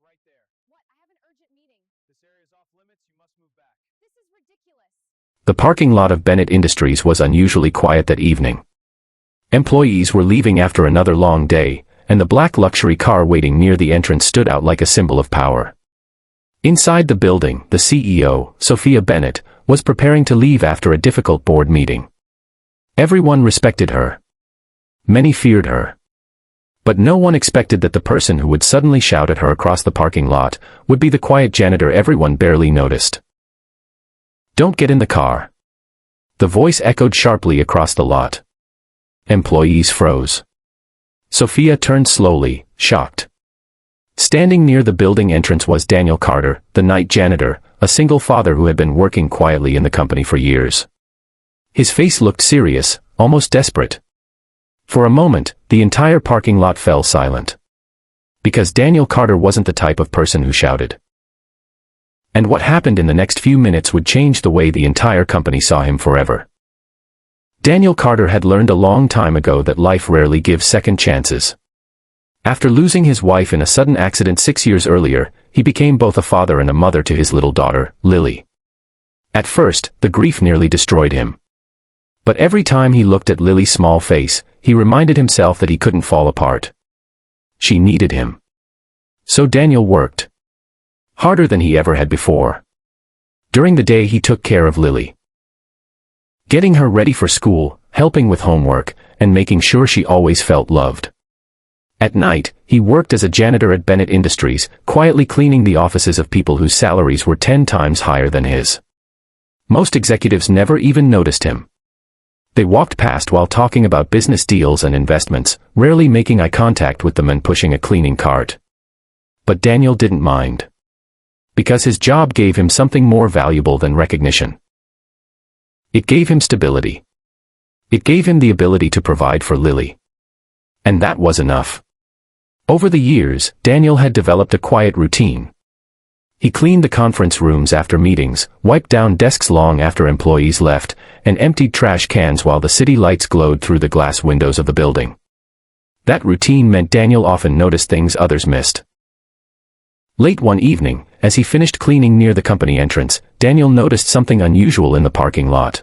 right there. What? I have an urgent meeting. This area is off limits. You must move back. This is ridiculous. The parking lot of Bennett Industries was unusually quiet that evening. Employees were leaving after another long day, and the black luxury car waiting near the entrance stood out like a symbol of power. Inside the building, the CEO, Sophia Bennett, was preparing to leave after a difficult board meeting. Everyone respected her. Many feared her. But no one expected that the person who would suddenly shout at her across the parking lot would be the quiet janitor everyone barely noticed. "Don't get in the car." The voice echoed sharply across the lot. Employees froze. Sophia turned slowly, shocked. Standing near the building entrance was Daniel Carter, the night janitor, a single father who had been working quietly in the company for years. His face looked serious, almost desperate. For a moment, the entire parking lot fell silent. Because Daniel Carter wasn't the type of person who shouted. And what happened in the next few minutes would change the way the entire company saw him forever. Daniel Carter had learned a long time ago that life rarely gives second chances. After losing his wife in a sudden accident 6 years earlier, he became both a father and a mother to his little daughter, Lily. At first, the grief nearly destroyed him. But every time he looked at Lily's small face, he reminded himself that he couldn't fall apart. She needed him. So Daniel worked. Harder than he ever had before. During the day he took care of Lily. Getting her ready for school, helping with homework, and making sure she always felt loved. At night, he worked as a janitor at Bennett Industries, quietly cleaning the offices of people whose salaries were 10 times higher than his. Most executives never even noticed him. They walked past while talking about business deals and investments, rarely making eye contact with the man pushing a cleaning cart. But Daniel didn't mind. Because his job gave him something more valuable than recognition. It gave him stability. It gave him the ability to provide for Lily. And that was enough. Over the years, Daniel had developed a quiet routine. He cleaned the conference rooms after meetings, wiped down desks long after employees left, and emptied trash cans while the city lights glowed through the glass windows of the building. That routine meant Daniel often noticed things others missed. Late one evening, as he finished cleaning near the company entrance, Daniel noticed something unusual in the parking lot.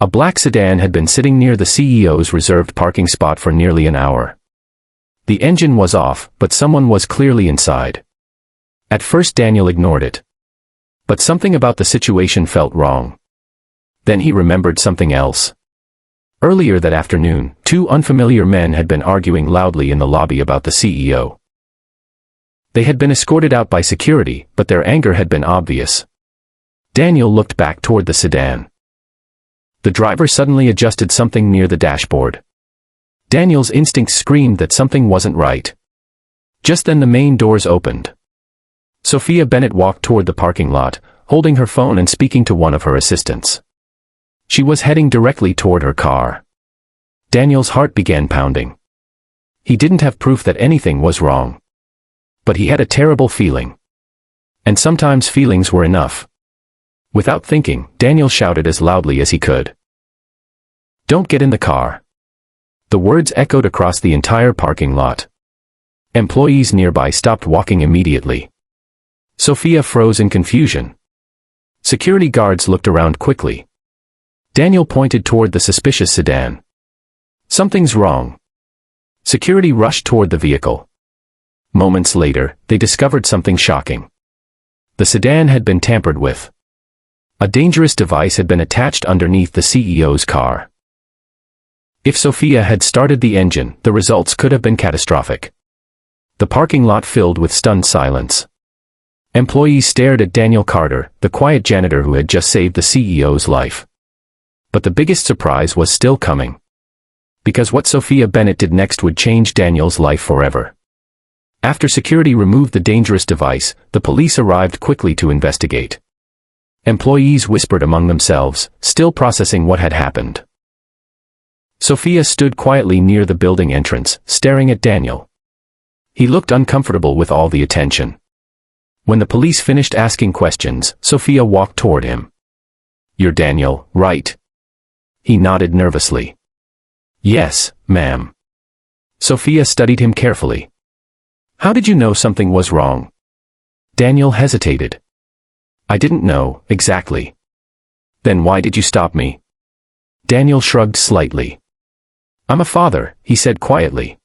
A black sedan had been sitting near the CEO's reserved parking spot for nearly an hour. The engine was off, but someone was clearly inside. At first Daniel ignored it. But something about the situation felt wrong. Then he remembered something else. Earlier that afternoon, 2 unfamiliar men had been arguing loudly in the lobby about the CEO. They had been escorted out by security, but their anger had been obvious. Daniel looked back toward the sedan. The driver suddenly adjusted something near the dashboard. Daniel's instincts screamed that something wasn't right. Just then the main doors opened. Sophia Bennett walked toward the parking lot, holding her phone and speaking to one of her assistants. She was heading directly toward her car. Daniel's heart began pounding. He didn't have proof that anything was wrong. But he had a terrible feeling. And sometimes feelings were enough. Without thinking, Daniel shouted as loudly as he could. "Don't get in the car." The words echoed across the entire parking lot. Employees nearby stopped walking immediately. Sophia froze in confusion. Security guards looked around quickly. Daniel pointed toward the suspicious sedan. "Something's wrong." Security rushed toward the vehicle. Moments later, they discovered something shocking. The sedan had been tampered with. A dangerous device had been attached underneath the CEO's car. If Sophia had started the engine, the results could have been catastrophic. The parking lot filled with stunned silence. Employees stared at Daniel Carter, the quiet janitor who had just saved the CEO's life. But the biggest surprise was still coming. Because what Sophia Bennett did next would change Daniel's life forever. After security removed the dangerous device, the police arrived quickly to investigate. Employees whispered among themselves, still processing what had happened. Sophia stood quietly near the building entrance, staring at Daniel. He looked uncomfortable with all the attention. When the police finished asking questions, Sophia walked toward him. "You're Daniel, right?" He nodded nervously. "Yes, ma'am." Sophia studied him carefully. "How did you know something was wrong?" Daniel hesitated. I didn't know, exactly. Then why did you stop me? Daniel shrugged slightly. I'm a father, he said quietly.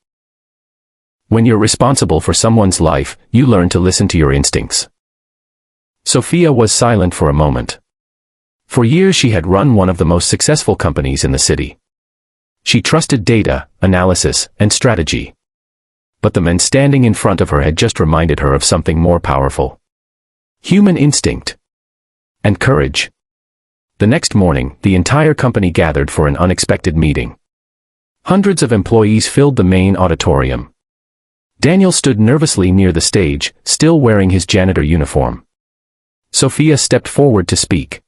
When you're responsible for someone's life, you learn to listen to your instincts. Sophia was silent for a moment. For years she had run one of the most successful companies in the city. She trusted data, analysis, and strategy. But the men standing in front of her had just reminded her of something more powerful. Human instinct. And courage. The next morning, the entire company gathered for an unexpected meeting. Hundreds of employees filled the main auditorium. Daniel stood nervously near the stage, still wearing his janitor uniform. Sophia stepped forward to speak.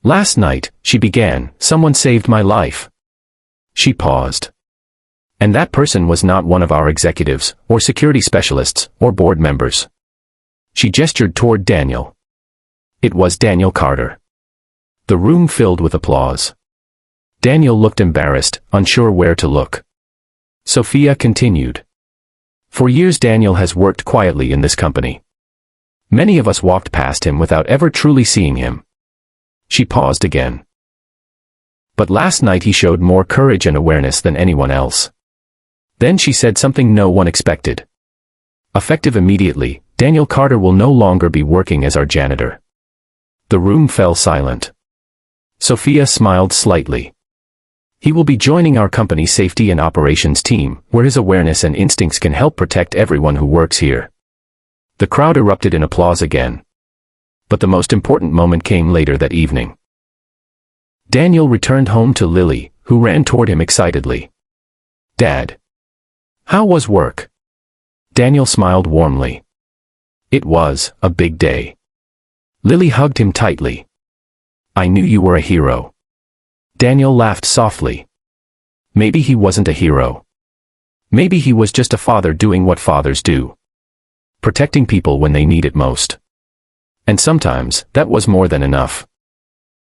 Last night, she began, someone saved my life. She paused. And that person was not one of our executives, or security specialists, or board members. She gestured toward Daniel. It was Daniel Carter. The room filled with applause. Daniel looked embarrassed, unsure where to look. Sophia continued. For years Daniel has worked quietly in this company. Many of us walked past him without ever truly seeing him. She paused again. But last night he showed more courage and awareness than anyone else. Then she said something no one expected. Effective immediately, Daniel Carter will no longer be working as our janitor. The room fell silent. Sophia smiled slightly. He will be joining our company's safety and operations team, where his awareness and instincts can help protect everyone who works here. The crowd erupted in applause again. But the most important moment came later that evening. Daniel returned home to Lily, who ran toward him excitedly. Dad. How was work? Daniel smiled warmly. It was a big day. Lily hugged him tightly. I knew you were a hero. Daniel laughed softly. Maybe he wasn't a hero. Maybe he was just a father doing what fathers do. Protecting people when they need it most. And sometimes, that was more than enough.